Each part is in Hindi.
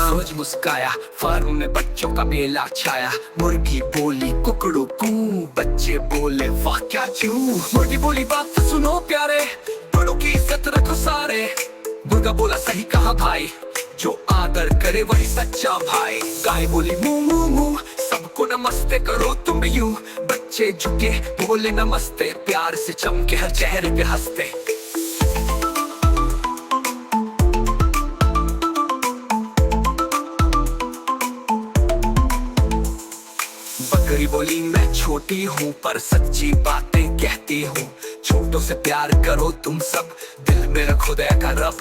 सूरज मुस्काया, फार्म में बच्चों का मेला छाया। मुर्गी बोली कुकड़ू कू, बच्चे बोले वाह क्या चू। मुर्गी बोली बात तो सुनो प्यारे, बड़ों की इज्जत रखो सारे। मुर्गा बोला सही कहा भाई, जो आदर करे वही सच्चा भाई। गाय बोली मू मू मू, सबको नमस्ते करो तुम यूं। बच्चे झुके बोले नमस्ते, प्यार से चमके हर चेहरे पे हंसते। बकरी बोली मैं छोटी हूँ पर सच्ची बातें कहती हूँ। छोटों से प्यार करो तुम सब, दिल में रखो दया का रब।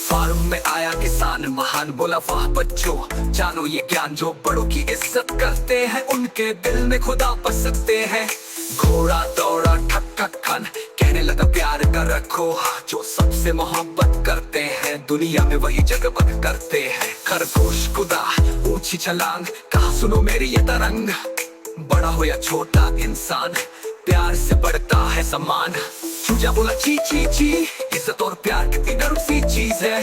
फार्म में आया किसान महान, बोला वाह बच्चों जानो ये ज्ञान। जो बड़ों की इज्जत करते हैं उनके दिल में खुदा बस सकते हैं। घोड़ा दौड़ा ठक ठक खन, कहने लगा प्यार का रखो। जो सबसे मोहब्बत करते हैं दुनिया में वही जगमग करते हैं। खरगोश कूदा ऊंची छलांग, कहा सुनो मेरी ये तरंग। बड़ा हो या छोटा इंसान, प्यार से बढ़ता है सम्मान। चूजा बोला ची ची ची, इज्जत और प्यार कितनी नरम सी चीज है।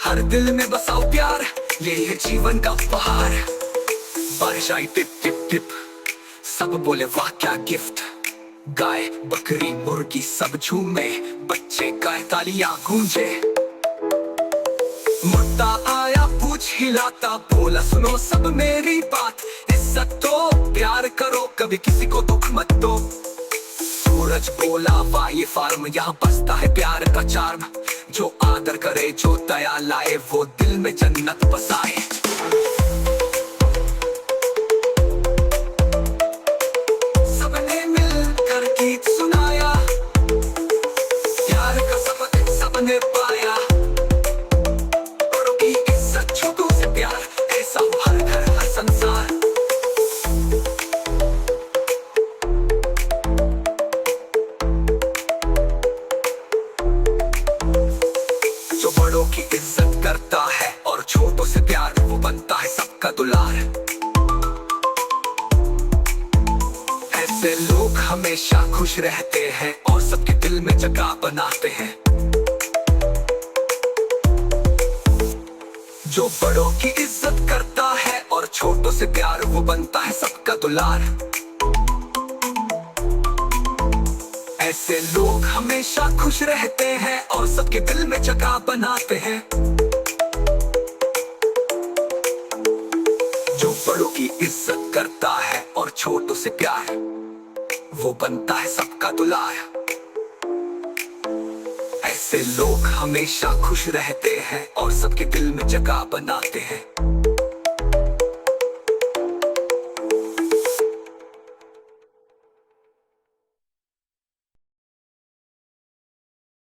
हर दिल में बसाओ प्यार, यही है जीवन का उपहार। बारिश आई टिप टिप टिप, सब बोले वाह क्या गिफ्ट। गाय बकरी मुर्गी सब झूमे, बच्चे गाय तालियां गूंजे। मुर्दा आया पूछ हिलाता, बोला सुनो सब मेरी बात। इज्जत दो प्यार करो, कभी किसी को दुख मत दो। सूरज बोला वाह ये फार्म, यहाँ बसता है प्यार का चार्म। जो आदर करे जो दया लाए, वो दिल में जन्नत बसाए। सबने मिलकर गीत सुनाया, प्यार का सबक सबने पाया। बड़ों की इज्जत छोटों से प्यार, ऐसा हो हर घर हर संसार। जो बड़ों की इज्जत करता है और छोटों से प्यार, वो बनता है सबका दुलार। ऐसे लोग हमेशा खुश रहते हैं और सबके दिल में जगह बनाते हैं। जो बड़ों की इज्जत करता है और छोटों से प्यार, वो बनता है सबका दुलार। ऐसे लोग हमेशा खुश रहते हैं और सबके दिल में जगह बनाते हैं। जो बड़ों की इज्जत करता है और छोटों से प्यार, वो बनता है सबका दुलार। ऐसे लोग हमेशा खुश रहते हैं और सबके दिल में जगह बनाते हैं।